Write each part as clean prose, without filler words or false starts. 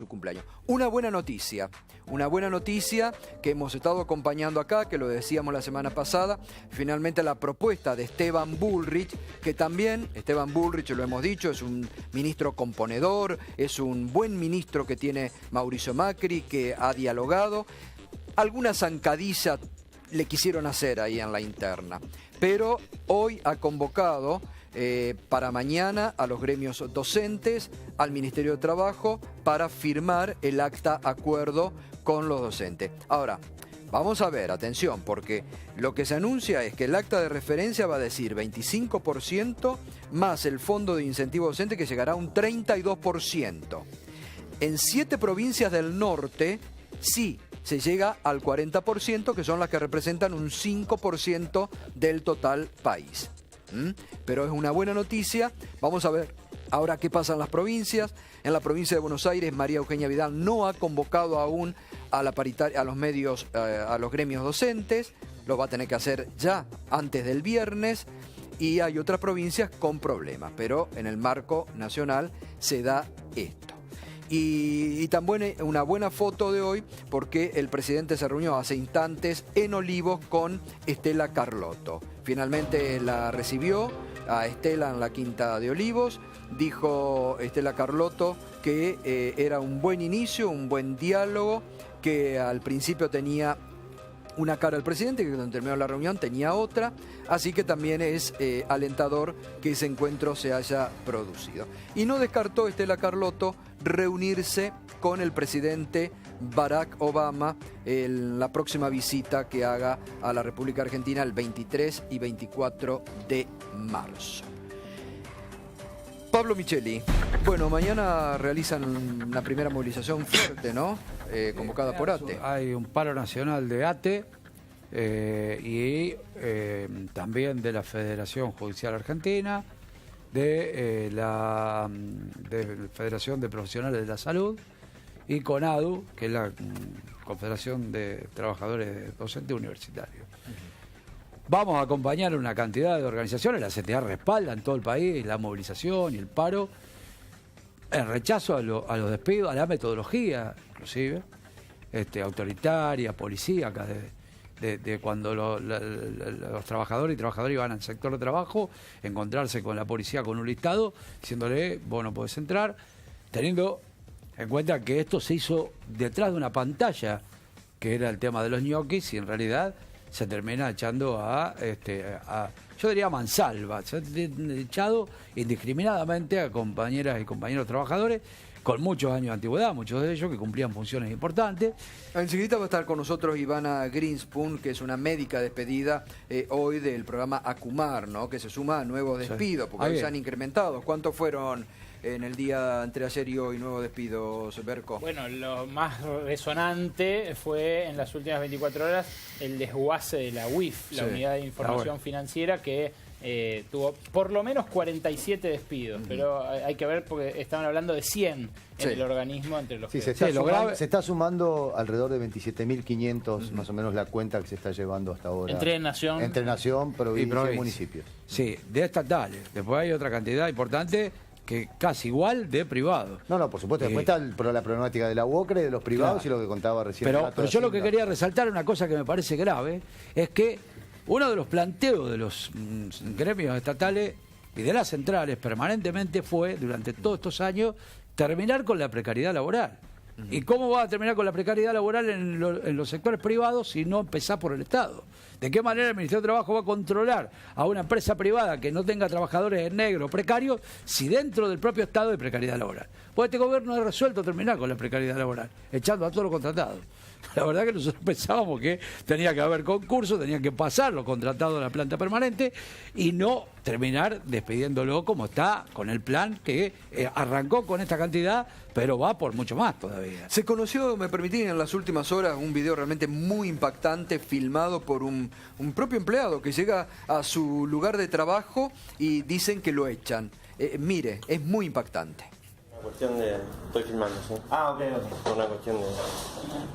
su cumpleaños. Una buena noticia que hemos estado acompañando acá, que lo decíamos la semana pasada, finalmente la propuesta de Esteban Bullrich, que también, Esteban Bullrich, lo hemos dicho, es un ministro componedor, es un buen ministro que tiene Mauricio Macri, que ha dialogado. Alguna zancadilla le quisieron hacer ahí en la interna, pero hoy ha convocado para mañana a los gremios docentes, al Ministerio de Trabajo, para firmar el acta acuerdo con los docentes. Ahora, vamos a ver, atención, porque lo que se anuncia es que el acta de referencia va a decir 25% más el fondo de incentivo docente, que llegará a un 32%. En 7 provincias del norte, sí, se llega al 40%, que son las que representan un 5% del total país. Pero es una buena noticia. Vamos a ver ahora qué pasa en las provincias. En la provincia de Buenos Aires, María Eugenia Vidal no ha convocado aún a la paritaria, a los medios, a los gremios docentes. Lo va a tener que hacer ya antes del viernes. Y hay otras provincias con problemas, pero en el marco nacional se da esto. Y también una buena foto de hoy, porque el presidente se reunió hace instantes en Olivos con Estela Carlotto. Finalmente la recibió a Estela en la Quinta de Olivos. Dijo Estela Carlotto que era un buen inicio, un buen diálogo, que al principio tenía una cara el presidente, que cuando terminó la reunión tenía otra, así que también es alentador que ese encuentro se haya producido. Y no descartó Estela Carlotto reunirse con el presidente Barack Obama en la próxima visita que haga a la República Argentina el 23 y 24 de marzo. Pablo Micheli, bueno, mañana realizan una primera movilización fuerte, ¿no? Convocada por ATE. Hay un paro nacional de ATE y también de la Federación Judicial Argentina, de la Federación de Profesionales de la Salud y CONADU, que es la Confederación de Trabajadores Docentes Universitarios. Vamos a acompañar una cantidad de organizaciones, la CTA respalda en todo el país la movilización y el paro, en rechazo a los despidos, a la metodología, inclusive, autoritaria, policíaca, de cuando los trabajadores y trabajadoras iban al sector de trabajo, encontrarse con la policía con un listado, diciéndole, vos no podés entrar, teniendo en cuenta que esto se hizo detrás de una pantalla, que era el tema de los ñoquis, y en realidad se termina echando yo diría mansalva, se ha echado indiscriminadamente a compañeras y compañeros trabajadores con muchos años de antigüedad, muchos de ellos que cumplían funciones importantes. Enseguida va a estar con nosotros Ivana Greenspoon, que es una médica despedida hoy del programa Acumar, ¿no? Que se suma a nuevos despidos, porque hoy se han incrementado. ¿Cuántos fueron en el día entre ayer y hoy nuevos despidos, Berco? Bueno, lo más resonante fue en las últimas 24 horas el desguace de la UIF, la Unidad de Información Financiera, que tuvo por lo menos 47 despidos, pero hay que ver porque estaban hablando de 100 en el organismo entre los que... Se está sumando alrededor de 27.500 más o menos la cuenta que se está llevando hasta ahora. Entre Nación, provincia y municipios. Sí, de estatales. Después hay otra cantidad importante que casi igual de privados. No, por supuesto. Después está la problemática de la UOCRE, de los privados, claro, y lo que contaba recién. Pero yo lo que quería resaltar, una cosa que me parece grave, es que uno de los planteos de los gremios estatales y de las centrales permanentemente fue, durante todos estos años, terminar con la precariedad laboral. ¿Y cómo va a terminar con la precariedad laboral en los sectores privados si no empezás por el Estado? ¿De qué manera el Ministerio de Trabajo va a controlar a una empresa privada que no tenga trabajadores en negro precarios si dentro del propio Estado hay precariedad laboral? Pues este gobierno ha resuelto terminar con la precariedad laboral, echando a todos los contratados. La verdad que nosotros pensábamos que tenía que haber concursos, tenían que pasar los contratados a la planta permanente y no terminar despidiéndolo como está con el plan que arrancó con esta cantidad, pero va por mucho más todavía. Se conoció, me permití, en las últimas horas un video realmente muy impactante filmado por un propio empleado que llega a su lugar de trabajo y dicen que lo echan. Mire, es muy impactante. Cuestión de... Estoy filmando, ¿sí? Ah, ok. Una cuestión de...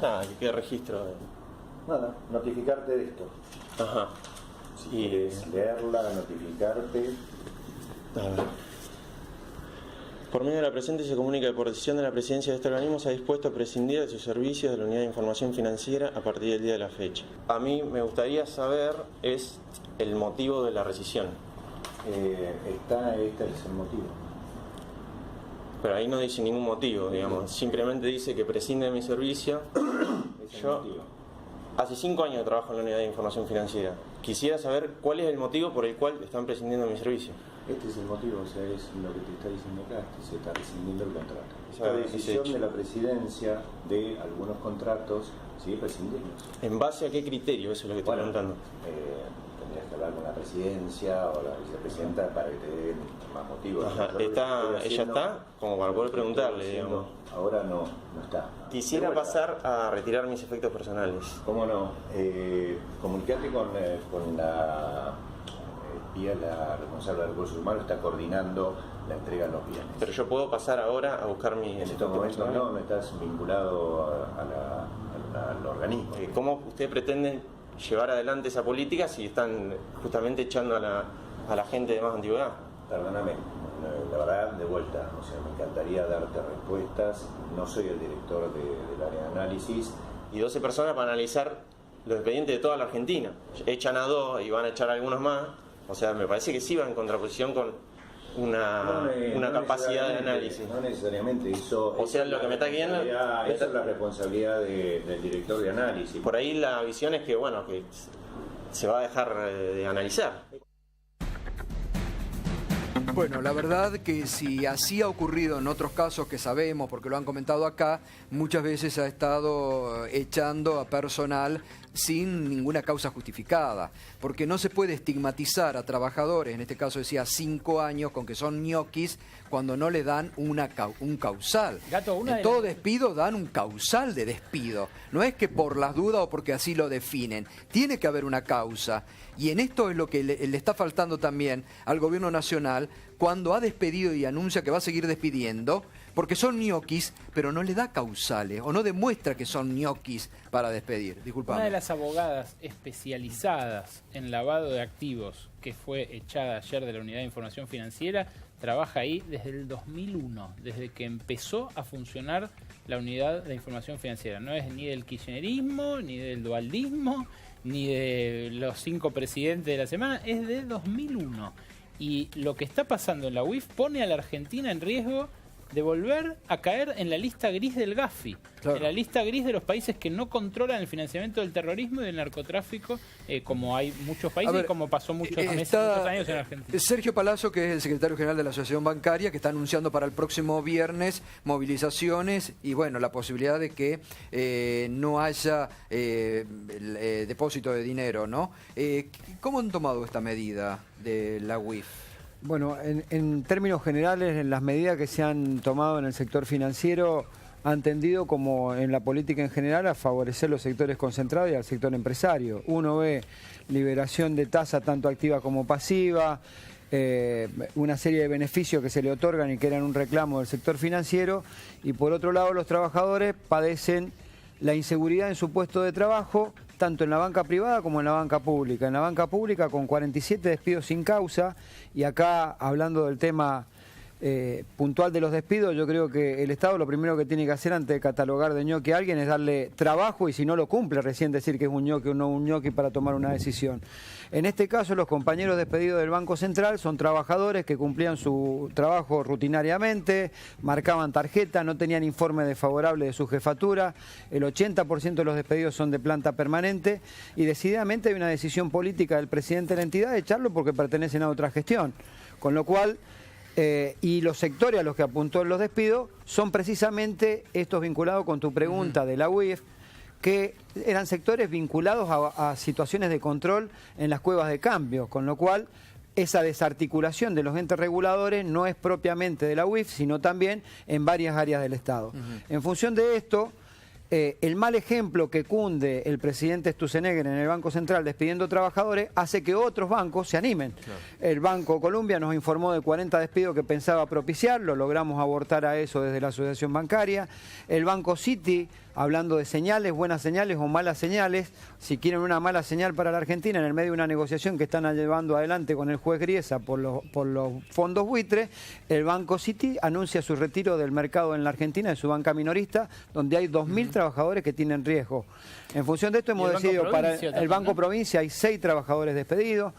Nada, que quede registro de... Nada, notificarte de esto. Ajá. Sí, leerla, notificarte. A ver. Por medio de la presente se comunica que por decisión de la presidencia de este organismo se ha dispuesto a prescindir de sus servicios de la Unidad de Información Financiera a partir del día de la fecha. A mí me gustaría saber es el motivo de la rescisión. Este es el motivo. Pero ahí no dice ningún motivo, digamos. Simplemente dice que prescinde de mi servicio. Yo hace 5 años trabajo en la Unidad de Información Financiera. Quisiera saber cuál es el motivo por el cual están prescindiendo de mi servicio. Este es el motivo, o sea, es lo que te está diciendo acá, que se está rescindiendo el contrato. O sea, Esta decisión de la presidencia de algunos contratos sigue prescindiéndose. ¿En base a qué criterio? Eso es lo que estoy preguntando. Tendrías que hablar con la presidencia o la vicepresidenta para que te den más motivos. Ajá, ella está como para poder preguntarle, digamos. Ahora no está. Quisiera pasar a retirar mis efectos personales. ¿Cómo no? Comunicate con la vía, la responsable de recursos humanos está coordinando la entrega de los bienes. Pero yo puedo pasar ahora a buscar mis En estos efectos momentos personales. no estás vinculado al organismo. ¿Cómo usted pretende llevar adelante esa política si están justamente echando a la gente de más antigüedad? Perdóname, la verdad, de vuelta, o sea, me encantaría darte respuestas. No soy el director del área de análisis. Y 12 personas para analizar los expedientes de toda la Argentina. Echan a 2 y van a echar a algunos más. O sea, me parece que sí va en contraposición con una capacidad de análisis. No necesariamente, eso... O sea, lo que me está guiando... Esa es la responsabilidad del director de análisis. Por ahí la visión es que, bueno, que se va a dejar de analizar. Bueno, la verdad que si así ha ocurrido en otros casos que sabemos, porque lo han comentado acá, muchas veces ha estado echando a personal sin ninguna causa justificada, porque no se puede estigmatizar a trabajadores, en este caso decía 5 años, con que son ñoquis, cuando no le dan un causal. Gato, en todo despido dan un causal de despido. No es que por las dudas o porque así lo definen. Tiene que haber una causa. Y en esto es lo que le está faltando también al gobierno nacional cuando ha despedido y anuncia que va a seguir despidiendo, porque son ñoquis, pero no le da causales o no demuestra que son ñoquis para despedir. Disculpame. Una de las abogadas especializadas en lavado de activos que fue echada ayer de la Unidad de Información Financiera trabaja ahí desde el 2001, desde que empezó a funcionar la Unidad de Información Financiera. No es ni del kirchnerismo, ni del dualdismo, ni de los 5 presidentes de la semana, es de 2001. Y lo que está pasando en la UIF pone a la Argentina en riesgo de volver a caer en la lista gris del Gafi, claro, en la lista gris de los países que no controlan el financiamiento del terrorismo y del narcotráfico, como hay muchos países y como pasó muchos años en Argentina. Sergio Palazzo, que es el secretario general de la Asociación Bancaria, que está anunciando para el próximo viernes movilizaciones y bueno, la posibilidad de que no haya depósito de dinero, ¿no? ¿Cómo han tomado esta medida de la UIF? Bueno, en términos generales, en las medidas que se han tomado en el sector financiero han tendido, como en la política en general, a favorecer los sectores concentrados y al sector empresario. Uno ve liberación de tasa tanto activa como pasiva, una serie de beneficios que se le otorgan y que eran un reclamo del sector financiero, y por otro lado los trabajadores padecen la inseguridad en su puesto de trabajo, tanto en la banca privada como en la banca pública. En la banca pública con 47 despidos sin causa, y acá hablando del tema puntual de los despidos, yo creo que el Estado lo primero que tiene que hacer antes de catalogar de ñoqui a alguien es darle trabajo, y si no lo cumple recién decir que es un ñoqui o no un ñoqui para tomar una decisión. En este caso los compañeros despedidos del Banco Central son trabajadores que cumplían su trabajo rutinariamente, marcaban tarjeta, no tenían informe desfavorable de su jefatura, el 80% de los despedidos son de planta permanente, y decididamente hay una decisión política del presidente de la entidad de echarlo porque pertenecen a otra gestión, con lo cual... y los sectores a los que apuntó en los despidos son precisamente estos vinculados con tu pregunta de la UIF, que eran sectores vinculados a situaciones de control en las cuevas de cambio, con lo cual esa desarticulación de los entes reguladores no es propiamente de la UIF, sino también en varias áreas del Estado. En función de esto, el mal ejemplo que cunde el presidente Sturzenegger en el Banco Central despidiendo trabajadores hace que otros bancos se animen. Claro. El Banco Colombia nos informó de 40 despidos que pensaba propiciar, lo logramos abortar a eso desde la Asociación Bancaria. El Banco City hablando de señales, buenas señales o malas señales. Si quieren una mala señal para la Argentina, en el medio de una negociación que están llevando adelante con el juez Griesa por los fondos buitre, el Banco City anuncia su retiro del mercado en la Argentina, de su banca minorista, donde hay 2.000 trabajadores que tienen riesgo. En función de esto hemos decidido para el Banco Provincia hay 6 trabajadores despedidos.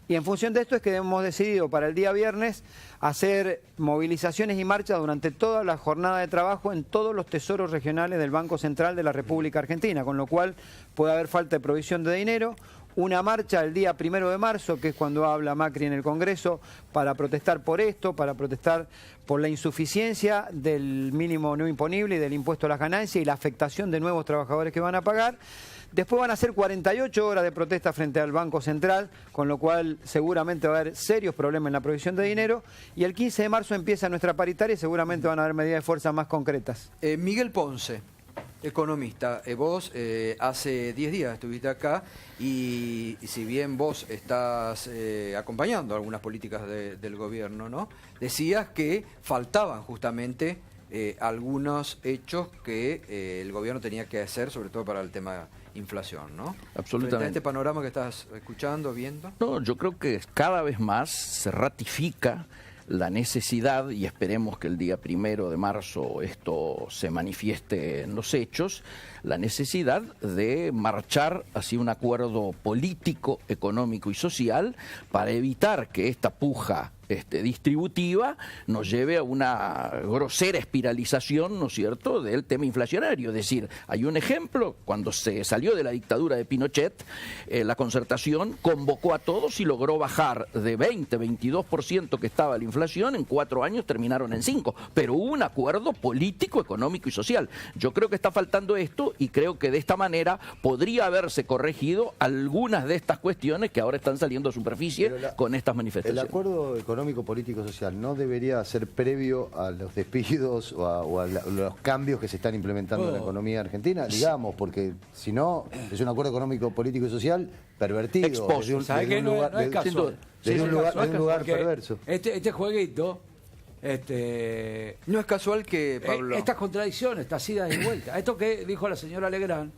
Y en función de esto es que hemos decidido para el día viernes hacer movilizaciones y marchas durante toda la jornada de trabajo en todos los tesoros regionales del Banco Central de la República Argentina, con lo cual puede haber falta de provisión de dinero. Una marcha el día 1 de marzo, que es cuando habla Macri en el Congreso, para protestar por esto, para protestar por la insuficiencia del mínimo no imponible y del impuesto a las ganancias y la afectación de nuevos trabajadores que van a pagar. Después van a ser 48 horas de protesta frente al Banco Central, con lo cual seguramente va a haber serios problemas en la provisión de dinero. Y el 15 de marzo empieza nuestra paritaria y seguramente van a haber medidas de fuerza más concretas. Miguel Ponce, economista, vos hace 10 días estuviste acá y si bien vos estás acompañando algunas políticas del gobierno, ¿no? Decías que faltaban justamente algunos hechos que el gobierno tenía que hacer, sobre todo para el tema inflación, ¿no? Absolutamente. Frente a este panorama que estás escuchando, viendo. No, yo creo que cada vez más se ratifica la necesidad, y esperemos que el día 1 de marzo esto se manifieste en los hechos, la necesidad de marchar hacia un acuerdo político, económico y social para evitar que esta puja distributiva nos lleve a una grosera espiralización, ¿no es cierto?, del tema inflacionario. Es decir, hay un ejemplo, cuando se salió de la dictadura de Pinochet, la Concertación convocó a todos y logró bajar de 22% que estaba la inflación, en 4 años terminaron en 5%, pero hubo un acuerdo político, económico y social. Yo creo que está faltando esto y creo que de esta manera podría haberse corregido algunas de estas cuestiones que ahora están saliendo a superficie con estas manifestaciones. El acuerdo económico, político, social no debería ser previo a los despidos o a los cambios que se están implementando en la economía argentina, digamos, porque si no, es un acuerdo económico, político y social pervertido. Expuesto. ¿Sabes que no es casual? Desde un lugar perverso. Este jueguito... no es casual que, Pablo... Estas contradicciones, estas idas y vueltas. Esto que dijo la señora Legrand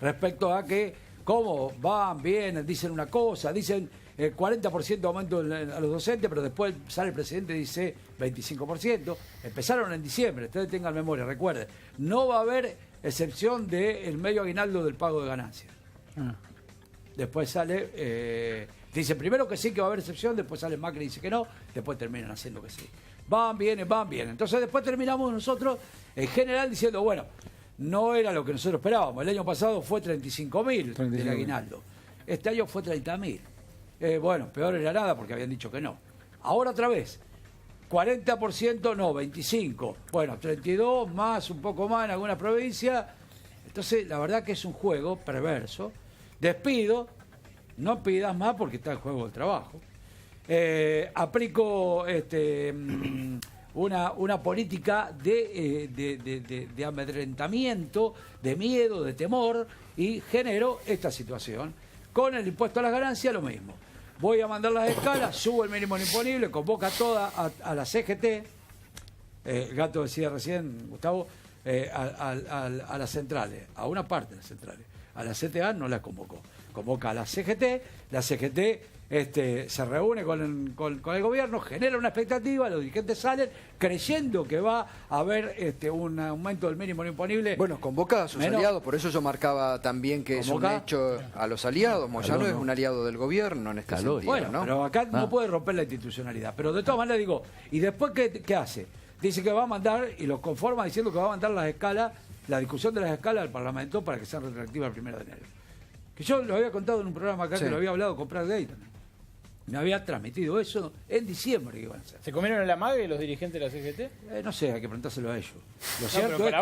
respecto a que cómo van, vienen, dicen una cosa, dicen 40% de aumento a los docentes, pero después sale el presidente y dice 25%. Empezaron en diciembre, ustedes tengan memoria, recuerden, no va a haber excepción del medio aguinaldo del pago de ganancias. Después sale, dice primero que sí que va a haber excepción, después sale Macri y dice que no, después terminan haciendo que sí. Van, vienen, van, vienen. Entonces después terminamos nosotros, en general, diciendo, bueno, no era lo que nosotros esperábamos. El año pasado fue 35.000 del aguinaldo. Este año fue 30.000. Bueno, peor era nada porque habían dicho que no. Ahora otra vez, 40% no, 25%. Bueno, 32 más, un poco más en algunas provincias. Entonces, la verdad que es un juego perverso. Despido, no pidas más porque está el juego del trabajo. Aplico una política de amedrentamiento, de miedo, de temor, y genero esta situación. Con el impuesto a las ganancias, lo mismo. Voy a mandar las escalas, subo el mínimo imponible, convoca toda a la CGT, el gato decía recién, Gustavo, a las centrales, a una parte de las centrales. A la CTA no la convocó. Convoca a la CGT se reúne con el gobierno, genera una expectativa, los dirigentes salen creyendo que va a haber un aumento del mínimo no imponible. Bueno, convoca a sus aliados, por eso yo marcaba también que ¿convoca? Es un hecho a los aliados. Moyano es un aliado del gobierno en este sentido, bueno, ¿no? Pero acá no puede romper la institucionalidad. Pero de todas maneras digo, ¿y después qué hace? Dice que va a mandar, y lo conforma diciendo que va a mandar las escalas, la discusión de las escalas al Parlamento para que sean retroactivas el 1 de enero. Que yo lo había contado en un programa acá, que lo había hablado con Pratt Gay también. Me había transmitido eso en diciembre que iban a hacer. ¿Se comieron el amague los dirigentes de la CGT? No sé, hay que preguntárselo a ellos. Lo cierto es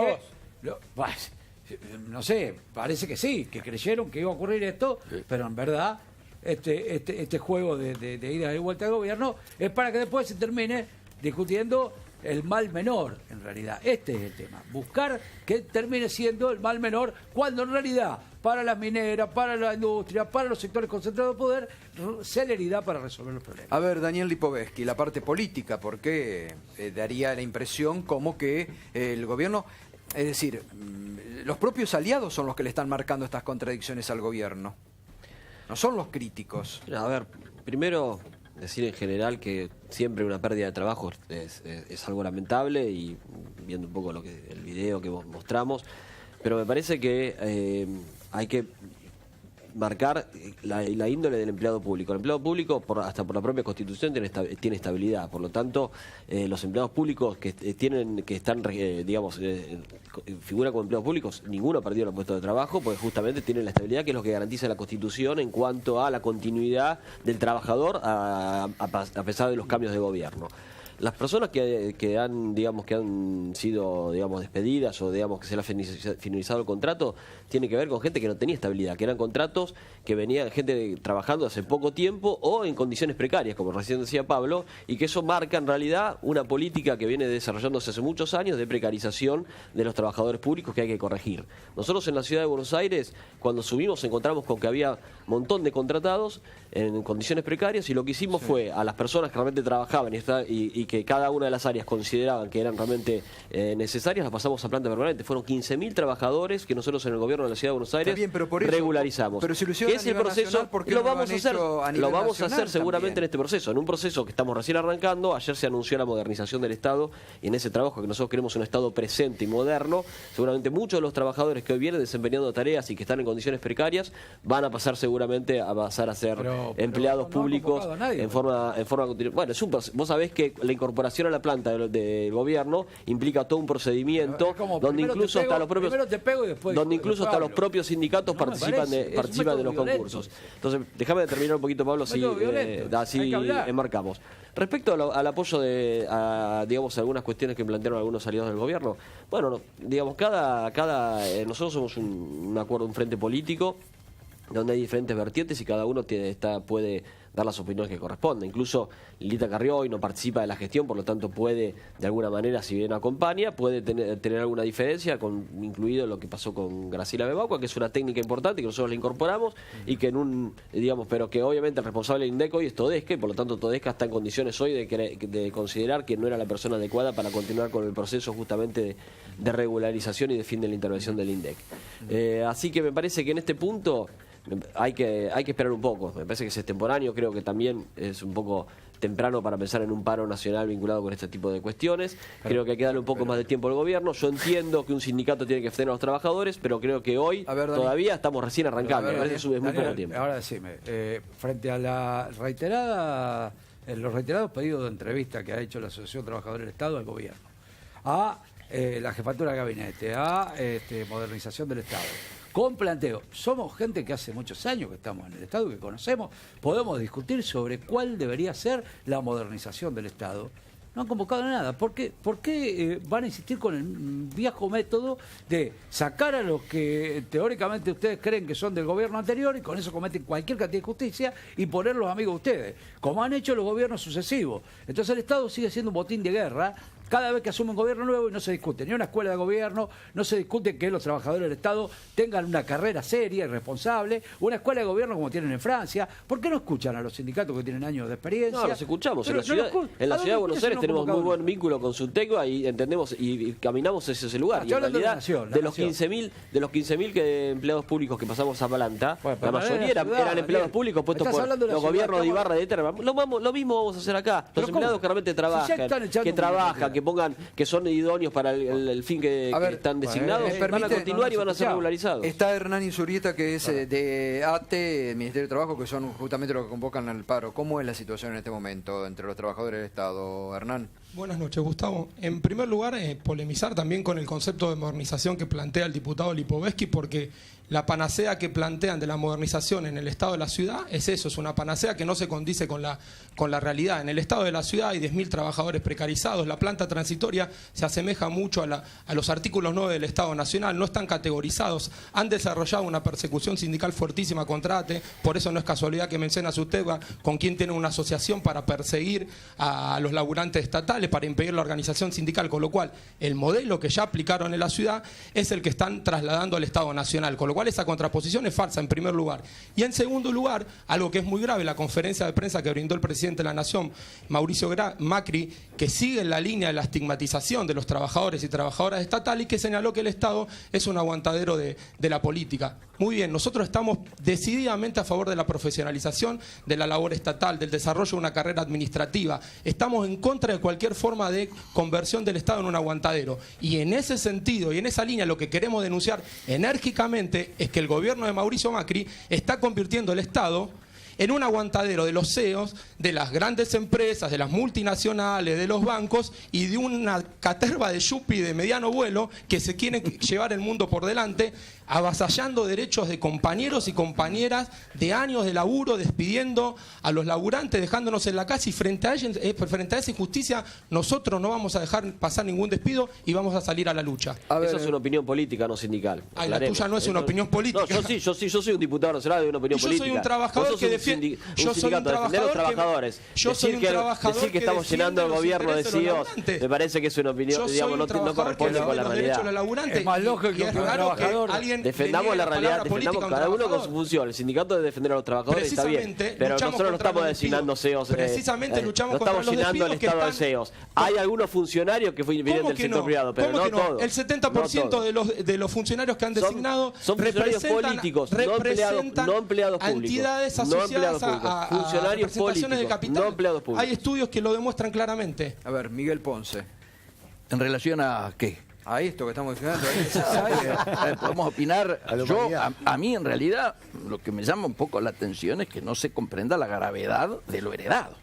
que... no sé, parece que sí, que creyeron que iba a ocurrir esto, pero en verdad este juego de ida y vuelta del gobierno es para que después se termine discutiendo el mal menor, en realidad. Este es el tema. Buscar que termine siendo el mal menor, cuando en realidad para las mineras, para la industria, para los sectores concentrados de poder, celeridad para resolver los problemas. A ver, Daniel Lipovetsky, la parte política, porque daría la impresión como que el gobierno... Es decir, los propios aliados son los que le están marcando estas contradicciones al gobierno. No son los críticos. A ver, primero decir en general que siempre una pérdida de trabajo es algo lamentable, y viendo un poco el video que mostramos, pero me parece que hay que marcar la índole del empleado público. El empleado público, hasta por la propia Constitución, tiene estabilidad. Por lo tanto, los empleados públicos que figuran como empleados públicos, ninguno ha perdido el puesto de trabajo, porque justamente tienen la estabilidad, que es lo que garantiza la Constitución en cuanto a la continuidad del trabajador a pesar de los cambios de gobierno. Las personas que han sido despedidas, o que se les ha finalizado el contrato, tiene que ver con gente que no tenía estabilidad, que eran contratos que venían gente trabajando hace poco tiempo o en condiciones precarias, como recién decía Pablo, y que eso marca en realidad una política que viene desarrollándose hace muchos años de precarización de los trabajadores públicos, que hay que corregir. Nosotros en la ciudad de Buenos Aires, cuando subimos, encontramos con que había un montón de contratados en condiciones precarias, y lo que hicimos fue a las personas que realmente trabajaban y que cada una de las áreas consideraban que eran realmente necesarias, las pasamos a planta permanente. Fueron 15.000 trabajadores que nosotros en el gobierno de la ciudad de Buenos Aires regularizamos. Pero si lo hicieron ese proceso lo vamos a hacer seguramente en este proceso, en un proceso que estamos recién arrancando. Ayer se anunció la modernización del Estado, y en ese trabajo que nosotros queremos un Estado presente y moderno, seguramente muchos de los trabajadores que hoy vienen desempeñando tareas y que están en condiciones precarias van a pasar seguramente a ser empleados públicos en forma continua. Bueno, vos sabés que la incorporación a la planta del gobierno implica todo un procedimiento donde incluso hasta los propios sindicatos participan de los concursos. Entonces, déjame terminar un poquito, Pablo, así enmarcamos. Respecto al apoyo algunas cuestiones que plantearon algunos aliados del gobierno, bueno, nosotros somos un frente político donde hay diferentes vertientes, y cada uno puede dar las opiniones que corresponden. Incluso Lilita Carrió hoy no participa de la gestión, por lo tanto puede, de alguna manera, si bien acompaña, puede tener alguna diferencia, incluido lo que pasó con Graciela Bebacua, que es una técnica importante que nosotros la incorporamos, y que pero que obviamente el responsable del INDEC hoy es Todesca, y por lo tanto Todesca está en condiciones hoy de considerar que no era la persona adecuada para continuar con el proceso justamente de regularización y de fin de la intervención del INDEC. Así que me parece que en este punto hay que esperar un poco. Me parece que es extemporáneo, creo que también es un poco temprano para pensar en un paro nacional vinculado con este tipo de cuestiones. Creo que hay que darle un poco más de tiempo al gobierno. Yo entiendo que un sindicato tiene que defender a los trabajadores, pero creo que hoy todavía estamos recién arrancando. Me parece que es muy poco tiempo. Ahora decime, frente a los reiterados pedidos de entrevista que ha hecho la Asociación de Trabajadores del Estado al gobierno, a la jefatura de gabinete, a modernización del Estado, con planteo. Somos gente que hace muchos años que estamos en el Estado, que conocemos, podemos discutir sobre cuál debería ser la modernización del Estado. No han convocado nada. ¿Por qué van a insistir con el viejo método de sacar a los que teóricamente ustedes creen que son del gobierno anterior, y con eso cometen cualquier cantidad de justicia, y ponerlos amigos de ustedes, como han hecho los gobiernos sucesivos? Entonces el Estado sigue siendo un botín de guerra cada vez que asume un gobierno nuevo, y no se discute ni una escuela de gobierno, no se discute que los trabajadores del Estado tengan una carrera seria y responsable, una escuela de gobierno como tienen en Francia. ¿Por qué no escuchan a los sindicatos que tienen años de experiencia? No, los escuchamos. En la ciudad de Buenos Aires tenemos muy buen vínculo con Sunteco, y entendemos y caminamos hacia ese lugar. Y en realidad, de los 15.000 empleados públicos que pasamos a planta, la mayoría eran empleados públicos puestos por los gobiernos de Ibarra y de Terma. Lo mismo vamos a hacer acá. Los empleados que realmente trabajan, que son idóneos para el fin que están designados, van a continuar y van a ser regularizados. Está Hernán Insurrieta, que es de ATE, el Ministerio de Trabajo, que son justamente los que convocan al paro. ¿Cómo es la situación en este momento entre los trabajadores del Estado, Hernán? Buenas noches, Gustavo. En primer lugar, polemizar también con el concepto de modernización que plantea el diputado Lipovetsky, porque la panacea que plantean de la modernización en el estado de la ciudad es eso, es una panacea que no se condice con la realidad. En el estado de la ciudad hay 10.000 trabajadores precarizados, la planta transitoria se asemeja mucho a los artículos 9 del Estado Nacional, no están categorizados, han desarrollado una persecución sindical fuertísima contra ATE, por eso no es casualidad que menciona usted con quién tiene una asociación para perseguir a los laburantes estatales. legales para impedir la organización sindical, con lo cual el modelo que ya aplicaron en la ciudad es el que están trasladando al Estado Nacional, con lo cual esa contraposición es falsa en primer lugar. Y en segundo lugar, algo que es muy grave, la conferencia de prensa que brindó el presidente de la Nación, Mauricio Macri, que sigue en la línea de la estigmatización de los trabajadores y trabajadoras estatales y que señaló que el Estado es un aguantadero de la política. Muy bien, nosotros estamos decididamente a favor de la profesionalización de la labor estatal, del desarrollo de una carrera administrativa. Estamos en contra de cualquier forma de conversión del Estado en un aguantadero. Y en ese sentido y en esa línea lo que queremos denunciar enérgicamente es que el gobierno de Mauricio Macri está convirtiendo el Estado en un aguantadero de los CEOs, de las grandes empresas, de las multinacionales, de los bancos y de una caterva de yuppie de mediano vuelo que se quieren llevar el mundo por delante, avasallando derechos de compañeros y compañeras de años de laburo, despidiendo a los laburantes, dejándonos en la casa, y frente a esa injusticia nosotros no vamos a dejar pasar ningún despido y vamos a salir a la lucha. Eso es una opinión política, no sindical. Ay, la tuya no es una opinión política. No, yo soy un diputado nacional de una opinión política. Yo soy un trabajador que defiende. Yo soy un trabajador decir que estamos llenando el gobierno de CEOs me parece que es una opinión, digamos, no corresponde con la realidad. Es más lógico que un trabajador. Defendamos la realidad, defendamos cada uno con su función. El sindicato debe defender a los trabajadores, está bien. Pero nosotros no estamos designando CEOs. Precisamente luchamos contra los despidos. No estamos llenando el estado de CEOs. Hay algunos funcionarios que vienen del sector privado, pero no todos. El 70% de los funcionarios que han designado son funcionarios políticos, no empleados a entidades asociadas a representaciones de capital. No empleados públicos. Hay estudios que lo demuestran claramente. A ver, Miguel Ponce. ¿En relación a qué? A esto que estamos diciendo. Podemos opinar. A mí, en realidad, lo que me llama un poco la atención es que no se comprenda la gravedad de lo heredado.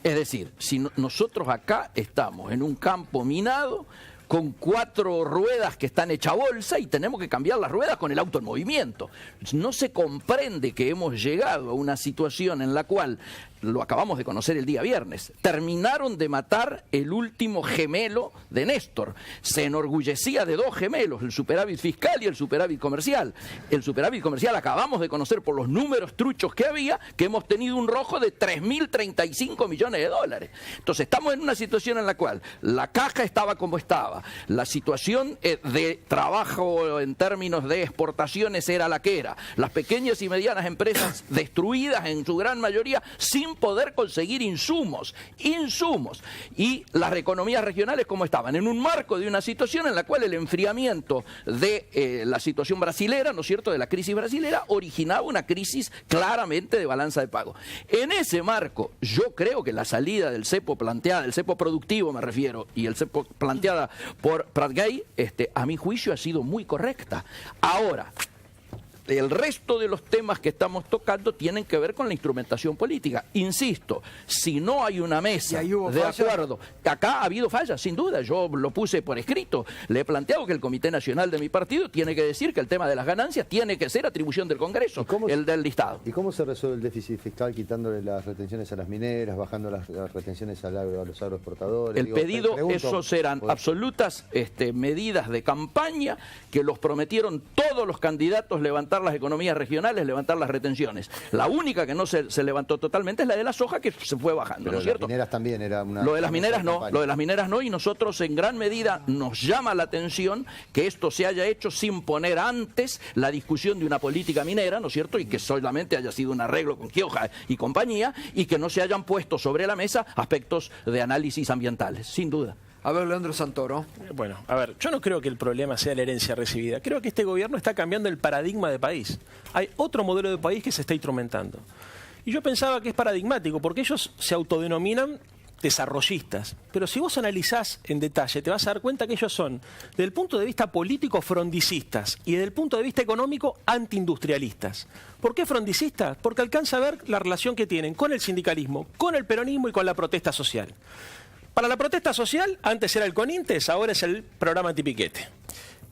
Es decir, si nosotros acá estamos en un campo minado con 4 ruedas que están hechas bolsa y tenemos que cambiar las ruedas con el auto en movimiento. No se comprende que hemos llegado a una situación en la cual, lo acabamos de conocer el día viernes, terminaron de matar el último gemelo de Néstor. Se enorgullecía de 2 gemelos, el superávit fiscal y el superávit comercial. El superávit comercial acabamos de conocer por los números truchos que había, que hemos tenido un rojo de 3.035 millones de dólares. Entonces estamos en una situación en la cual la caja estaba como estaba, la situación de trabajo en términos de exportaciones era la que era, las pequeñas y medianas empresas destruidas en su gran mayoría sin poder conseguir insumos, y las economías regionales como estaban, en un marco de una situación en la cual el enfriamiento de la situación brasilera, ¿no es cierto?, de la crisis brasilera, originaba una crisis claramente de balanza de pago. En ese marco, yo creo que la salida del cepo planteada, del cepo productivo me refiero, y el cepo planteada por Pratgay, a mi juicio ha sido muy correcta. Ahora, el resto de los temas que estamos tocando tienen que ver con la instrumentación política. Insisto, si no hay una mesa de acuerdo, acá ha habido fallas, sin duda, yo lo puse por escrito, le he planteado que el Comité Nacional de mi partido tiene que decir que el tema de las ganancias tiene que ser atribución del Congreso, el del listado. ¿Y cómo se resuelve el déficit fiscal quitándole las retenciones a las mineras, bajando las retenciones a los agroexportadores? El pedido, esos eran absolutas medidas de campaña que los prometieron todos los candidatos, levantar las economías regionales, levantar las retenciones. La única que no se levantó totalmente es la de la soja, que se fue bajando, pero ¿no es cierto? Las mineras también era una... Lo de las mineras no, y nosotros en gran medida nos llama la atención que esto se haya hecho sin poner antes la discusión de una política minera, ¿no es cierto? Y que solamente haya sido un arreglo con Gioja y compañía, y que no se hayan puesto sobre la mesa aspectos de análisis ambientales, sin duda. A ver, Leandro Santoro. Bueno, a ver, yo no creo que el problema sea la herencia recibida. Creo que este gobierno está cambiando el paradigma de país. Hay otro modelo de país que se está instrumentando. Y yo pensaba que es paradigmático, porque ellos se autodenominan desarrollistas. Pero si vos analizás en detalle, te vas a dar cuenta que ellos son, desde el punto de vista político, frondicistas, y desde el punto de vista económico, antiindustrialistas. ¿Por qué frondicistas? Porque alcanza a ver la relación que tienen con el sindicalismo, con el peronismo y con la protesta social. Para la protesta social, antes era el CONINTES, ahora es el programa antipiquete.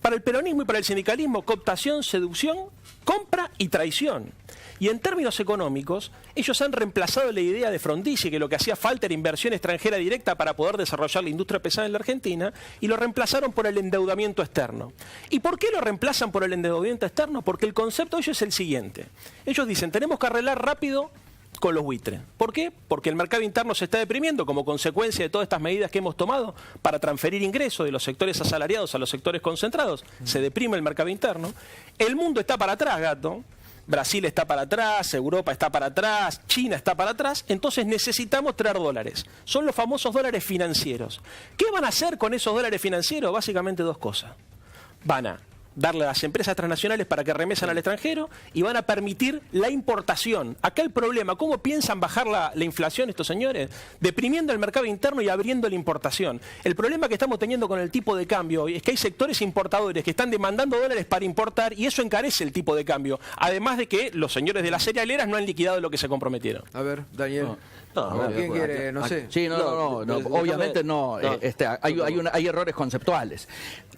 Para el peronismo y para el sindicalismo, cooptación, seducción, compra y traición. Y en términos económicos, ellos han reemplazado la idea de Frondizi, que lo que hacía falta era inversión extranjera directa para poder desarrollar la industria pesada en la Argentina, y lo reemplazaron por el endeudamiento externo. ¿Y por qué lo reemplazan por el endeudamiento externo? Porque el concepto de ellos es el siguiente. Ellos dicen, tenemos que arreglar rápido con los buitres. ¿Por qué? Porque el mercado interno se está deprimiendo como consecuencia de todas estas medidas que hemos tomado para transferir ingresos de los sectores asalariados a los sectores concentrados. Se deprime el mercado interno. El mundo está para atrás, gato. Brasil está para atrás, Europa está para atrás, China está para atrás, entonces necesitamos traer dólares. Son los famosos dólares financieros. ¿Qué van a hacer con esos dólares financieros? Básicamente dos cosas. Van a darle a las empresas transnacionales para que remesan al extranjero y van a permitir la importación. Acá el problema, ¿cómo piensan bajar la inflación estos señores? Deprimiendo el mercado interno y abriendo la importación. El problema que estamos teniendo con el tipo de cambio es que hay sectores importadores que están demandando dólares para importar y eso encarece el tipo de cambio. Además de que los señores de las cerealeras no han liquidado lo que se comprometieron. A ver, Daniel. ¿Quién quiere? No sé. Sí, no, obviamente no. Hay errores conceptuales.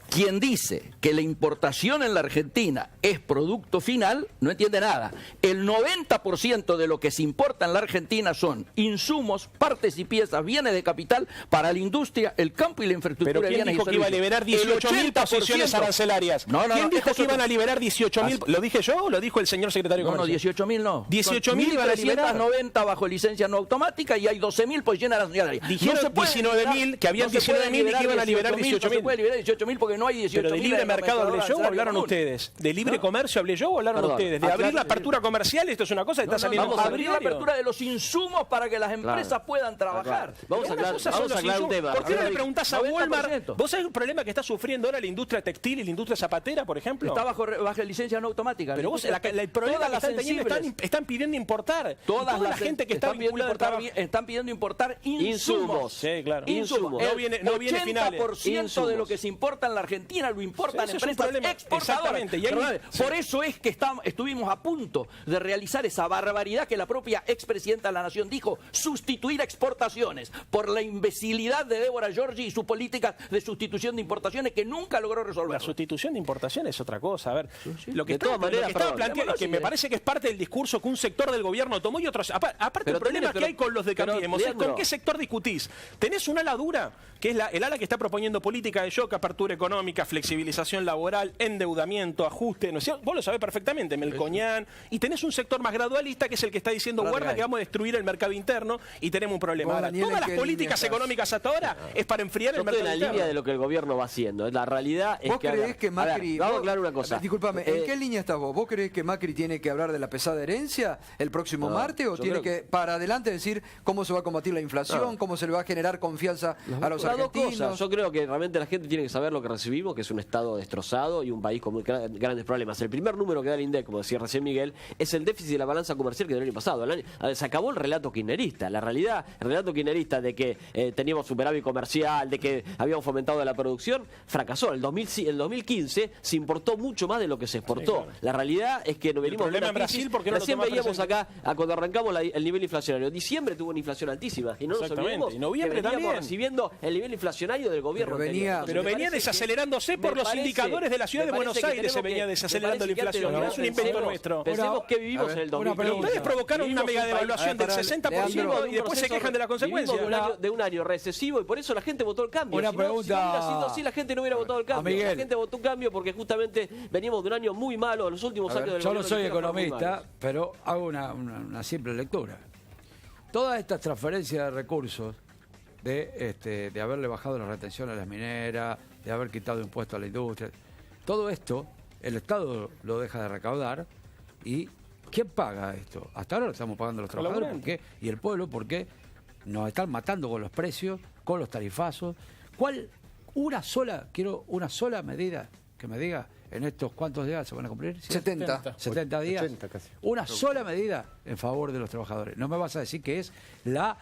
Quien dice que la importación en la Argentina es producto final, no entiende nada. El 90% de lo que se importa en la Argentina son insumos, partes y piezas, bienes de capital para la industria, el campo y la infraestructura. ¿Pero quién dijo que iba a liberar 18.000 posiciones arancelarias? ¿Quién dijo que iban a liberar 18.000? ¿Lo dije yo o lo dijo el señor secretario de Comercio? No, 18.000 no. 18.000 iban a liberar. 90 bajo licencia no automática y hay 12.000 posiciones arancelarias. Dijeron 19.000, que habían 19.000 y que iban a liberar 18.000. No se puede liberar 18.000 porque no hay 18.000. ¿Pero de libre mercado hablé yo o hablaron ustedes? ¿De libre comercio hablé yo o hablaron ustedes? ¿De abrir la apertura comercial? Esto es una cosa que está saliendo. Vamos a abrir la apertura de los insumos para que las empresas puedan trabajar. Vamos a aclarar un tema. ¿Por qué no le preguntás a Walmart? ¿Vos sabés el problema que está sufriendo ahora la industria textil y la industria zapatera, por ejemplo? Está bajo licencia no automática. Pero vos, el problema que están teniendo, están pidiendo importar. Toda la gente que está vinculada están pidiendo importar insumos. Sí, claro. Insumos. No viene finales. El 80% de lo que se importa en la Argentina lo importan empresas exportadoras. Por eso es que estuvimos a punto de realizar esa barbaridad que la propia expresidenta de la Nación dijo, sustituir exportaciones por la imbecilidad de Débora Giorgi y su política de sustitución de importaciones que nunca logró resolver. La sustitución de importaciones es otra cosa. A ver, lo que estaba planteando es que me parece que es parte del discurso que un sector del gobierno tomó y otros. Aparte, el problema que hay con los de Cambiemos es con qué sector discutís. Tenés un ala dura, que es el ala que está proponiendo política de shock, apertura económica, flexibilización laboral, endeudamiento, ajuste, ¿no es cierto? Vos lo sabés perfectamente, Melcoñán, y tenés un sector más gradualista que es el que está diciendo, guarda que vamos a destruir el mercado interno y tenemos un problema. Ahora, todas las políticas económicas hasta ahora es para enfriar el mercado interno. Yo estoy en la línea de lo que el gobierno va haciendo. La realidad es que... ¿Vos creés que Macri... Vamos a aclarar una cosa. Discúlpame, ¿en qué línea estás vos? ¿Vos creés que Macri tiene que hablar de la pesada herencia el próximo martes o tiene que para adelante decir cómo se va a combatir la inflación, cómo se le va a generar confianza a los argentinos? Yo creo que realmente la gente tiene que saber lo que recibimos, que es un Estado destrozado y un país con muy grandes problemas. El primer número que da el INDEC, como decía recién Miguel, es el déficit de la balanza comercial que del año pasado. Se acabó el relato kirchnerista. La realidad, el relato kirchnerista de que teníamos superávit comercial, de que habíamos fomentado la producción, fracasó. El 2015 se importó mucho más de lo que se exportó. Sí, claro. La realidad es que nos venimos de una crisis, porque recién veíamos acá, cuando arrancamos el nivel inflacionario. Diciembre tuvo una inflación altísima y no nos olvidemos y noviembre que veníamos también recibiendo el nivel inflacionario del gobierno. Pero venía desacelerándose por los indicadores de la ciudad de Buenos Aires, se venía desacelerando la inflación. No es un invento nuestro. Pensemos que vivimos en el 2015. Ustedes provocaron una mega devaluación del 60% y después se quejan de la consecuencia. De un año recesivo y por eso la gente votó el cambio. Una pregunta. Si no hubiera sido así, la gente no hubiera votado el cambio. La gente votó un cambio porque justamente veníamos de un año muy malo, los últimos años del gobierno. Yo no soy economista, pero hago una simple lectura. Todas estas transferencias de recursos de haberle bajado la retención a las mineras, de haber quitado impuestos a la industria, todo esto el Estado lo deja de recaudar y ¿quién paga esto? Hasta ahora lo estamos pagando los trabajadores, ¿por qué? Y el pueblo, porque nos están matando con los precios, con los tarifazos. Quiero una sola medida que me diga en estos cuántos días se van a cumplir. 70 días. 80 casi. Una sola medida en favor de los trabajadores. No me vas a decir que es la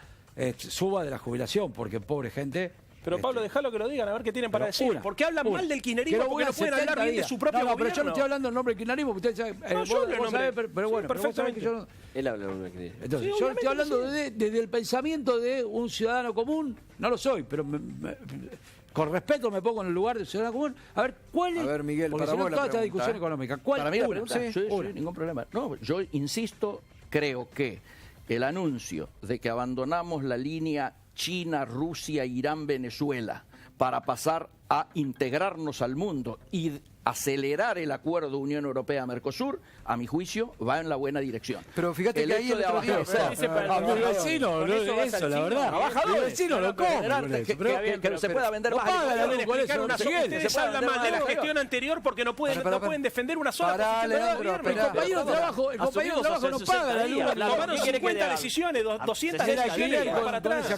suba de la jubilación, porque pobre gente... Pero Pablo, déjalo que lo digan, a ver qué tienen para decir. Porque hablan mal del kirchnerismo, porque no pueden hablar bien de su propio gobierno. Pero yo no estoy hablando en nombre del kirchnerismo, porque ustedes saben, vos sabés, pero bueno, perfectamente. Yo no... Él habla en nombre del kirchnerismo. Entonces, yo estoy hablando desde el pensamiento de un ciudadano común, no lo soy, pero con respeto me pongo en el lugar del ciudadano común. A ver, ¿cuál es? A ver, Miguel, porque para vos toda esta discusión económica, ¿cuál para mí la pregunta? Sí, una. Ningún problema. No, yo insisto, creo que el anuncio de que abandonamos la línea China, Rusia, Irán, Venezuela para pasar a integrarnos al mundo y acelerar el acuerdo Unión Europea-Mercosur, a mi juicio, va en la buena dirección. Pero fíjate que ahí hecho el de otro día... abastecer A mi vecino, no es eso, la verdad. trabajadores, Mi vecino lo come. que se pueda vender más. paga la luz con Explicar eso. una sola- Ustedes hablan mal de la gestión anterior porque no pueden, Pará, no pueden defender una sola Pará, posición del Leandro, gobierno. El compañero de trabajo, no paga la luz. Tomaron 50 decisiones, 200 decisiones para atrás.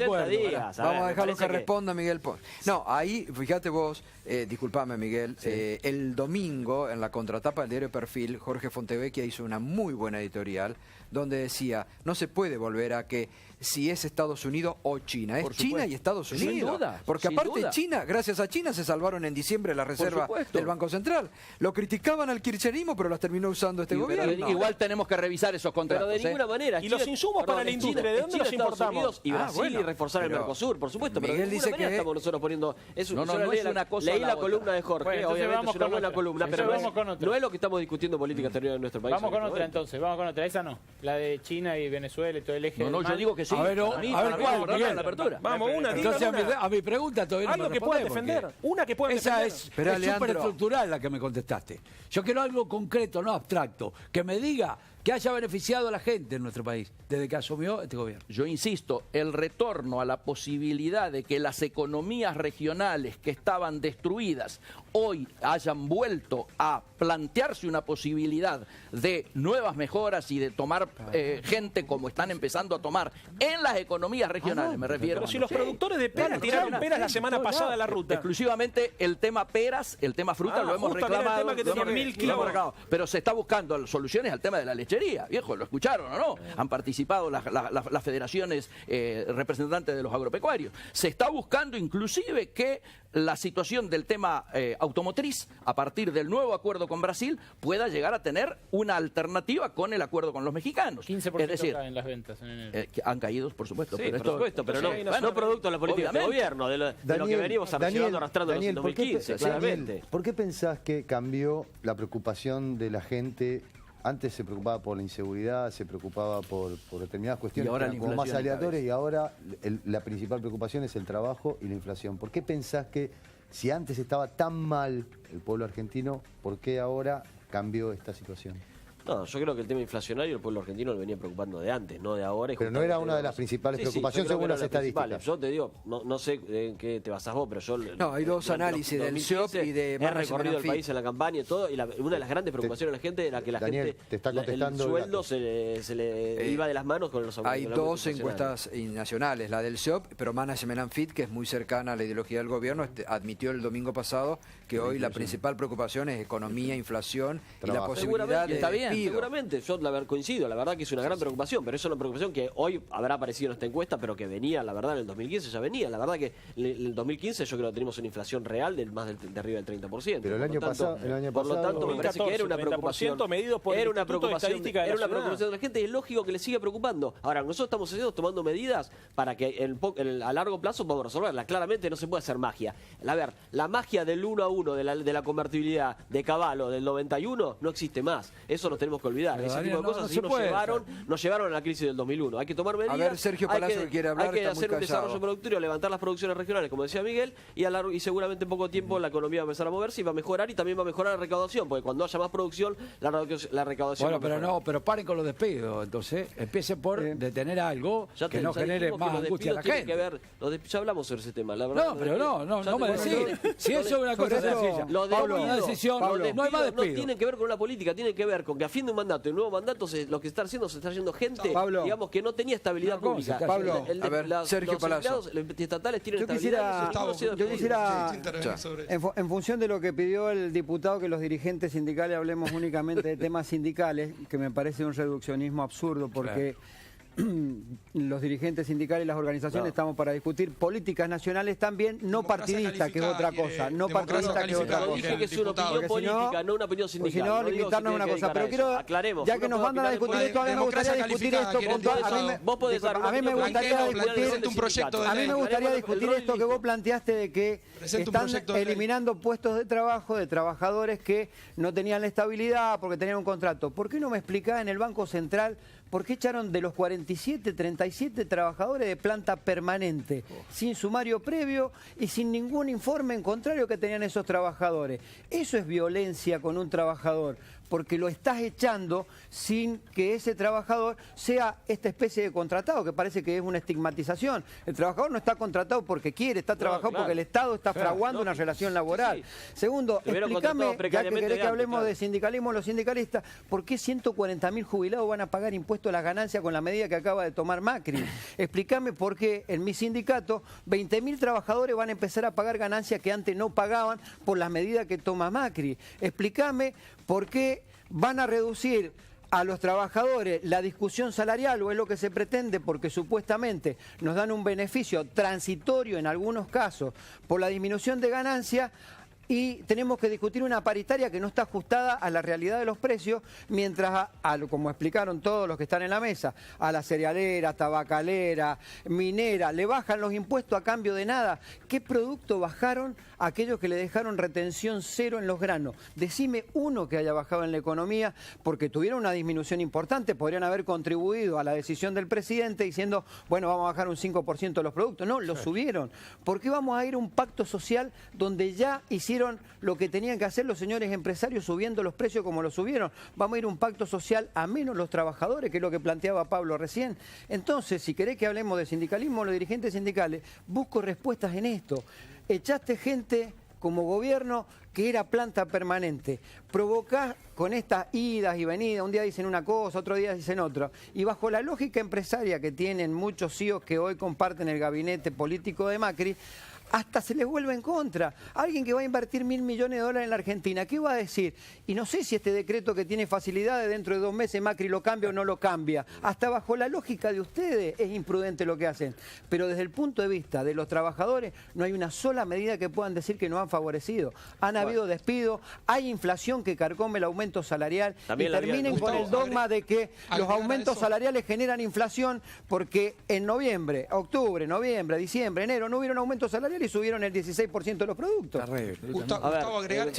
Vamos a dejarlo que responda Miguel Pons. No, ahí, fíjate vos, disculpame Miguel, el domingo en la contratapa del diario Perfil, Jorge Fontevecchia hizo una muy buena editorial donde decía, no se puede volver a que si es Estados Unidos o China, es Por China supuesto. y Estados Sin Unidos. duda, Porque sin aparte duda. China, gracias a China se salvaron en diciembre las reservas supuesto. del Banco Central. Lo criticaban al kirchnerismo, pero las terminó usando este Pero gobierno. igual tenemos que revisar esos contratos. Pero de ninguna manera. Y los insumos para la industria, ¿de dónde los Estados importamos? Unidos y Brasil bueno, y reforzar el pero Mercosur, por supuesto. Pero Miguel de ninguna dice manera que- estamos nosotros poniendo... No es una cosa Leí o la la otra. columna de Jorge, Bueno, entonces obviamente vamos es una con buena otra. columna, pero Entonces vamos con otra. no es lo que estamos discutiendo política exterior en nuestro país. Vamos en con este otra momento. entonces, vamos con otra. Esa no, la de China y Venezuela y todo el eje No, del yo mal. digo que sí. A ver, Para mí, ¿cuál, para Miguel? la apertura. Vamos, una, Entonces dígame una. a mi pregunta todavía no Algo me que pueda responde, defender. porque Una que pueda esa defender. Pero, es Leandro- súper estructural la que me contestaste. Yo quiero algo concreto, no abstracto, que me diga que haya beneficiado a la gente en nuestro país desde que asumió este gobierno. Yo insisto, el retorno a la posibilidad de que las economías regionales que estaban destruidas hoy hayan vuelto a plantearse una posibilidad de nuevas mejoras y de tomar gente como están empezando a tomar en las economías regionales, me refiero. Pero si los productores de peras tiraron peras la semana pasada a la ruta. Exclusivamente el tema peras, el tema fruta lo hemos justo, era el reclamado. tema que lo hemos tenía 1000 lo hemos kilómetros. reclamado. Pero se está buscando soluciones al tema de la lechería, viejo, ¿lo escucharon o no? Han participado las federaciones representantes de los agropecuarios. Se está buscando inclusive que la situación del tema automotriz, a partir del nuevo acuerdo con Brasil, pueda llegar a tener una alternativa con el acuerdo con los mexicanos. 15% es decir, caen las ventas en enero. que han caído, por supuesto. Sí, pero por esto, supuesto, pero no, sí, no producto de la política del obviamente. gobierno, de lo que venimos arrastrando desde el ¿por qué 2015, pe- claramente. Daniel, ¿por qué pensás que cambió la preocupación de la gente? Antes se preocupaba por la inseguridad, se preocupaba por determinadas cuestiones Y ahora que eran la como más inflación aleatorias y ahora la principal preocupación es el trabajo y la inflación. ¿Por qué pensás que si antes estaba tan mal el pueblo argentino, por qué ahora cambió esta situación? No, yo creo que el tema inflacionario el pueblo argentino lo venía preocupando de antes, no de ahora. Y Pero no era justamente una de las principales Sí, sí, preocupaciones yo creo según que las era la principal. estadísticas. Yo te digo, no sé en qué te basás vos, pero yo... No, hay dos durante análisis del 2015 SIOP y de He Marra recorrido el Semenafit. país en la campaña y todo, y una de las grandes preocupaciones de la gente era que la Daniel, gente... te está contestando el el sueldo dato. se le iba de las manos con los Hay con el aumento dos inflacionario. encuestas nacionales, la del SIOP, pero Mana Semenafit, que es muy cercana a la ideología del gobierno, admitió el domingo pasado que hoy la principal preocupación es economía, inflación y la Trabajo. posibilidad de Está bien, despido. seguramente, yo coincido, la verdad que es una gran preocupación, pero eso es una preocupación que hoy habrá aparecido en esta encuesta, pero que venía, la verdad, en el 2015 ya venía. La verdad que en el 2015 yo creo que tenemos una inflación real de más de arriba del 30%. Pero el año pasado- por lo tanto, me parece que era una 30%, preocupación. 30% medido por el Era una Instituto de preocupación, Estadística de la era una ciudad. preocupación de la gente y es lógico que le siga preocupando. Ahora, nosotros estamos haciendo, tomando medidas para que a largo plazo podamos resolverla. Claramente no se puede hacer magia. A ver, la magia del 1 a 1 de la convertibilidad de Cavallo del 91 no existe más. Eso nos tenemos que olvidar. Pero, Ese Daniel, tipo de no cosas se sí nos puede. llevaron a la crisis del 2001. Hay que tomar medidas. ver, Sergio hay Palazzo que quiere hablar, Hay que está muy hacer un callado. desarrollo productivo, levantar las producciones regionales, como decía Miguel, y seguramente en poco tiempo la economía va a empezar a moverse y va a mejorar y también va a mejorar la recaudación, porque cuando haya más producción, la recaudación Bueno, va a pero mejorar. no, pero paren con los despidos. Entonces, empiece por detener algo que no genere dijimos que más los angustia a la despidos tienen gente. que ver, ya hablamos sobre ese tema. La verdad, No, pero no ya me te- decís. Si eso es una cosa sobre esto, sencilla. Los Pablo, Una despidos, decisión, los no hay más despidos no despido. tienen que ver con la política, tienen que ver con que a fin de un mandato y un nuevo mandato lo que está haciendo, se está yendo gente, Pablo. digamos, que no tenía estabilidad No, ¿cómo pública. se está Pablo, a ver, Sergio los Palazzo. empleados estatales tienen Yo estabilidad. quisiera- y eso no se ha yo quisiera- Sí, intervenir sobre eso. En función de lo que pidió el diputado, que los dirigentes sindicales hablemos únicamente de temas sindicales, que me parece un reduccionismo absurdo, porque los dirigentes sindicales y las organizaciones estamos para discutir políticas nacionales también, no Democracia partidistas, que es otra calificada, cosa, quiere no democracia partidista, que es otra calificada, Yo cosa. dije que es una Diputado. opinión Porque si no- política, no una opinión Pues sindical. si no, No digo si limitarnos a tiene una que cosa. dedicar Pero a quiero, eso. Aclaremos. ya que nos mandan a discutir esto, a mí me gustaría Democracia discutir calificada, esto quiere puntual. decir A mí eso. me- Vos podés dar a mí me gustaría Blanqueo, discutir. presenta un proyecto de A mí ley. me gustaría Aclaremos discutir el rol esto que vos planteaste de que Presenta un están proyecto de ley. eliminando puestos de trabajo de trabajadores que no tenían la estabilidad porque tenían un contrato. ¿Por qué no me explicás en el Banco Central ¿por qué echaron de los 47, 37 trabajadores de planta permanente, sin sumario previo y sin ningún informe en contrario que tenían esos trabajadores? Eso es violencia con un trabajador, porque lo estás echando sin que ese trabajador sea esta especie de contratado, que parece que es una estigmatización. El trabajador no está contratado porque quiere, está trabajado porque el Estado está fraguando una relación laboral. Segundo, explícame, ya que querés que hablemos de sindicalismo, los sindicalistas, ¿por qué 140.000 jubilados van a pagar impuestos a las ganancias con la medida que acaba de tomar Macri? Explícame por qué en mi sindicato 20.000 trabajadores van a empezar a pagar ganancias que antes no pagaban por las medidas que toma Macri. Explícame por qué van a reducir a los trabajadores la discusión salarial, o es lo que se pretende, porque supuestamente nos dan un beneficio transitorio en algunos casos por la disminución de ganancias, y tenemos que discutir una paritaria que no está ajustada a la realidad de los precios, mientras, como explicaron todos los que están en la mesa, a la cerealera, tabacalera, minera, le bajan los impuestos a cambio de nada. ¿Qué producto bajaron aquellos que le dejaron retención cero en los granos? Decime uno que haya bajado en la economía, porque tuvieron una disminución importante, podrían haber contribuido a la decisión del presidente diciendo, bueno, vamos a bajar un 5% de los productos. No, lo subieron. ¿Por qué vamos a ir a un pacto social donde ya hicieron lo que tenían que hacer los señores empresarios subiendo los precios como lo subieron? Vamos a ir a un pacto social a menos los trabajadores, que es lo que planteaba Pablo recién. Entonces, si querés que hablemos de sindicalismo, los dirigentes sindicales, busco respuestas en esto. Echaste gente como gobierno que era planta permanente. Provocás con estas idas y venidas, un día dicen una cosa, otro día dicen otra. Y bajo la lógica empresaria que tienen muchos CEOs que hoy comparten el gabinete político de Macri, hasta se les vuelve en contra. Alguien que va a invertir $1.000 millones en la Argentina, ¿qué va a decir? Y no sé si este decreto que tiene facilidades, dentro de 2 meses Macri lo cambia o no lo cambia. Hasta bajo la lógica de ustedes es imprudente lo que hacen. Pero desde el punto de vista de los trabajadores, no hay una sola medida que puedan decir que nos han favorecido. Han habido despidos, hay inflación que carcome el aumento salarial. También y terminen con el dogma de que los aumentos salariales generan inflación, porque en noviembre, octubre, noviembre, diciembre, enero no hubieron aumentos salariales y subieron el 16% de los productos. Gustavo, agregar,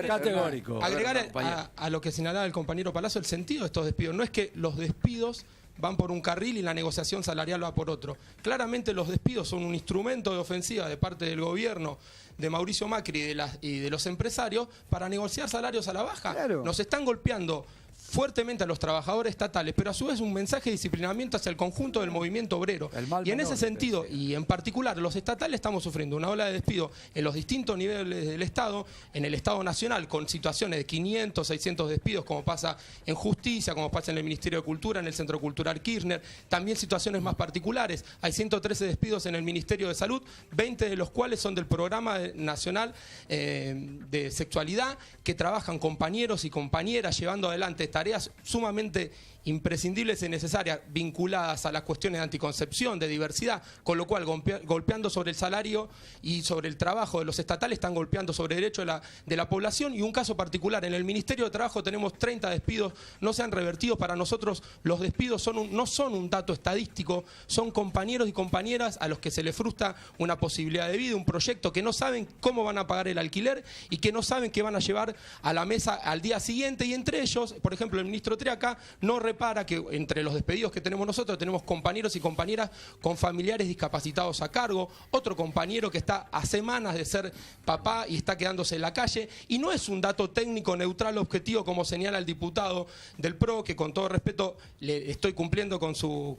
categórico. Agregar a lo que señalaba el compañero Palazzo el sentido de estos despidos. No es que los despidos van por un carril y la negociación salarial va por otro. Claramente los despidos son un instrumento de ofensiva de parte del gobierno de Mauricio Macri y de los empresarios para negociar salarios a la baja. Claro. Nos están golpeando fuertemente a los trabajadores estatales, pero a su vez un mensaje de disciplinamiento hacia el conjunto del movimiento obrero. Y en ese sentido, y en particular, los estatales estamos sufriendo una ola de despido en los distintos niveles del Estado, en el Estado Nacional, con situaciones de 500, 600 despidos, como pasa en Justicia, como pasa en el Ministerio de Cultura, en el Centro Cultural Kirchner, también situaciones más particulares. Hay 113 despidos en el Ministerio de Salud, 20 de los cuales son del Programa Nacional de Sexualidad, que trabajan compañeros y compañeras llevando adelante tareas sumamente imprescindibles y necesarias vinculadas a las cuestiones de anticoncepción, de diversidad, con lo cual golpeando sobre el salario y sobre el trabajo de los estatales, están golpeando sobre el derecho de la población. Y un caso particular, en el Ministerio de Trabajo tenemos 30 despidos, no se han revertido. Para nosotros los despidos no son un dato estadístico, son compañeros y compañeras a los que se les frustra una posibilidad de vida, un proyecto que no saben cómo van a pagar el alquiler y que no saben qué van a llevar a la mesa al día siguiente. Y entre ellos, por ejemplo, el ministro Triaca no repara que entre los despedidos que tenemos nosotros tenemos compañeros y compañeras con familiares discapacitados a cargo, otro compañero que está a semanas de ser papá y está quedándose en la calle. Y no es un dato técnico, neutral, objetivo, como señala el diputado del PRO, que con todo respeto le estoy cumpliendo con su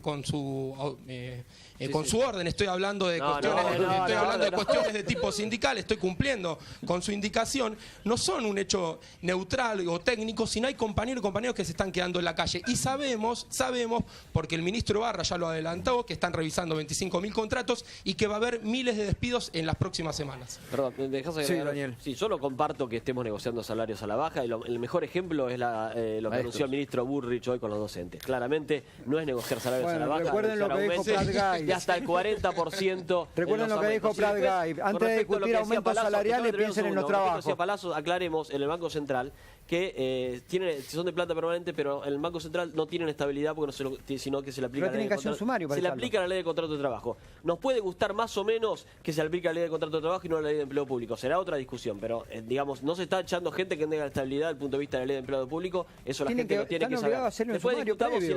orden. Estoy hablando de cuestiones de tipo sindical, estoy cumpliendo con su indicación. No son un hecho neutral o técnico, sino hay compañeros y compañeros que se están quedando en la calle. Y sabemos, porque el ministro Barra ya lo adelantó, que están revisando 25.000 contratos y que va a haber miles de despidos en las próximas semanas. Perdón, ¿me dejás agregar? Sí, Daniel. Sí, yo lo comparto que estemos negociando salarios a la baja, y el mejor ejemplo es lo que anunció el ministro Burrich hoy con los docentes. Claramente no es negociar salarios a la baja. Recuerden lo que dijo Prat Gay. Y hasta el 40%. Recuerden lo que dijo Prat Gay. Antes de discutir aumentos salariales, piensen en los trabajos. Palazzo, aclaremos, en el Banco Central que son de planta permanente, pero en el Banco Central no tienen estabilidad porque sino que se le aplica la ley de contrato. Se le aplica la ley de contrato de trabajo. Nos puede gustar más o menos que se aplique la ley de contrato de trabajo y no la ley de empleo público. Será otra discusión, pero digamos, no se está echando gente que tenga la estabilidad desde el punto de vista de la ley de empleo público. Eso la gente lo tiene que saber. Después discutamos si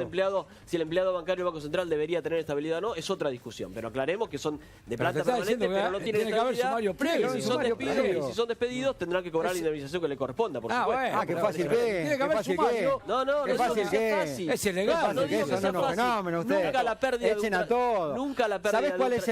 el empleado bancario del Banco Central debería tener estabilidad o no, es otra discusión. Pero aclaremos que son de planta permanente, pero no tienen estabilidad. Y si son despedidos, tendrán que cobrar la indemnización que le corresponda, por supuesto. Qué fácil que Tiene que haber sumario. No, qué fácil que es. Es ilegal. No digo que sea fácil. Nunca la pérdida echen a todos. Nunca la pérdida. ¿Sabes cuál es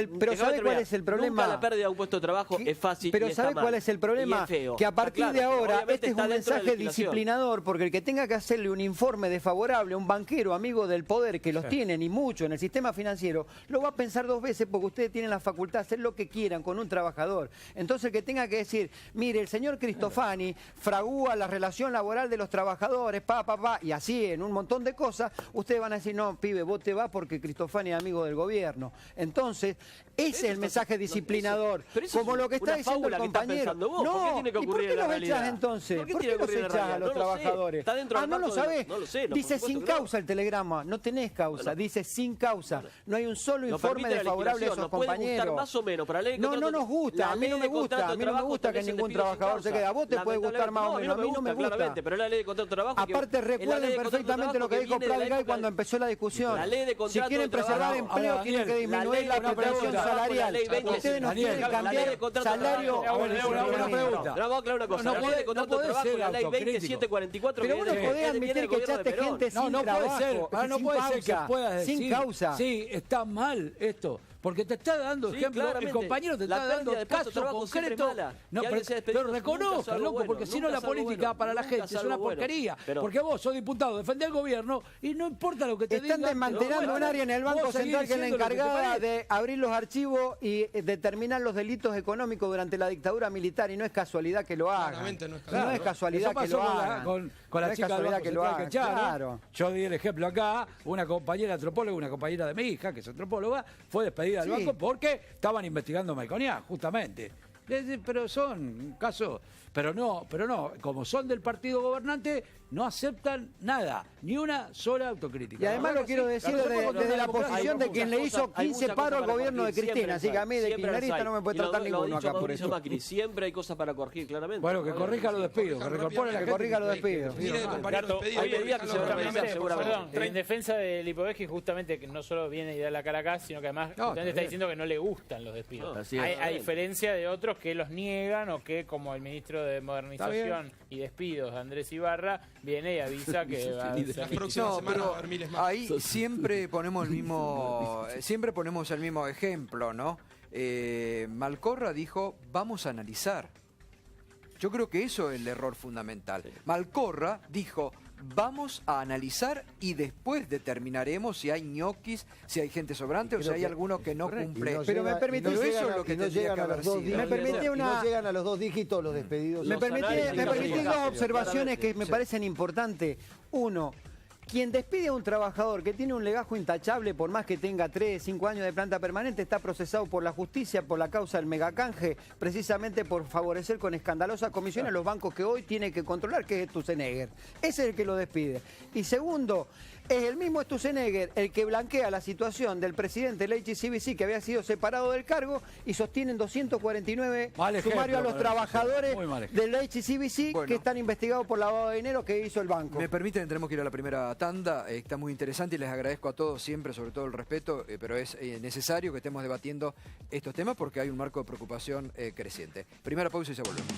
el problema? Nunca la pérdida de un puesto de trabajo es fácil. Pero ¿sabes cuál es el problema? Que a partir de ahora este es un mensaje disciplinador, porque el que tenga que hacerle un informe desfavorable a un banquero amigo del poder, que los tienen y mucho en el sistema financiero, lo va a pensar 2 veces, porque ustedes tienen la facultad de hacer lo que quieran con un trabajador. Entonces el que tenga que decir, mire, el señor Cristofani fragúa la relación laboral de los trabajadores, y así en un montón de cosas, ustedes van a decir, no, pibe, vos te vas porque Cristofani es amigo del gobierno. Entonces, ese es el mensaje disciplinador, como lo que está diciendo el compañero. No, ¿por qué tiene que ocurrir ¿y por qué los echas entonces? ¿Por qué los echas a los trabajadores? ¿No lo sabés? No lo sé. Dice sin causa el telegrama, no tenés causa, dice sin causa. No hay un solo informe desfavorable de esos compañeros. Más o menos, para no nos gusta, a mí no me gusta que ningún trabajador se quede. A vos te puede gustar más o menos, a mí no me gusta. Pero la ley de contrato de trabajo. Aparte recuerden perfectamente lo que dijo Pradgay cuando empezó la discusión. Si quieren preservar empleo, tienen que disminuir la protección salarial. Ustedes nos tienen que cambiar salario. Una pregunta. Vamos a aclarar una cosa. La ley de contrato de trabajo, la ley 2744. Pero vos no podés admitir que echaste gente sin trabajo. No puede ser que puedas decir. Sin causa. Sí, está mal esto. Porque te está dando ejemplo, el compañero te está dando caso concreto. No, pero reconozca, loco, porque si no la política para la gente es una porquería. Porque vos sos diputado, defendés al gobierno y no importa lo que te digan. Están desmantelando un área en el Banco Central que es la encargada de abrir los archivos y determinar los delitos económicos durante la dictadura militar, y no es casualidad que lo hagan. No es casualidad que lo hagan. Con la chica del Banco Central que echaron. Yo di el ejemplo acá, una compañera antropóloga, una compañera de mi hija, que es antropóloga, fue despedida del banco porque estaban investigando Melconian, justamente. Pero son casos, pero no, como son del partido gobernante, no aceptan nada, ni una sola autocrítica. Y además lo quiero decir desde la posición de quien le hizo 15 paros al gobierno de Cristina, así que a mí de kirchnerista no me puede tratar ninguno acá por eso. Siempre hay cosas para corregir, claramente. Bueno, que corrija los despidos, que corrija los despidos. En defensa de Lipovetsky, justamente, que no solo viene y da la cara acá, sino que además está diciendo que no le gustan los despidos. A diferencia de otros que los niegan, o que, como el ministro de Modernización y Despidos, Andrés Ibarra, viene y avisa que va a ser... Ahí siempre ponemos el mismo ejemplo, ¿no? Malcorra dijo, vamos a analizar. Yo creo que eso es el error fundamental. Malcorra dijo, vamos a analizar y después determinaremos si hay ñoquis, si hay gente sobrante o si hay alguno que no cumple. Pero me permitís, eso es lo que tendría que haber sido. No llegan a los 2 dígitos los despedidos. Me permitís 2 observaciones que me parecen importantes. Uno, quien despide a un trabajador que tiene un legajo intachable, por más que tenga 3, 5 años de planta permanente, está procesado por la justicia por la causa del megacanje, precisamente por favorecer con escandalosas comisiones a los bancos que hoy tiene que controlar, que es Sturzenegger. Ese es el que lo despide. Y segundo, es el mismo Sturzenegger el que blanquea la situación del presidente del HSBC, que había sido separado del cargo, y sostienen 249 sumarios a los trabajadores del HSBC que están investigados por lavado de dinero que hizo el banco. Me permiten, tenemos que ir a la primera tanda. Está muy interesante y les agradezco a todos siempre, sobre todo el respeto, pero es necesario que estemos debatiendo estos temas porque hay un marco de preocupación creciente. Primera pausa y ya volvemos.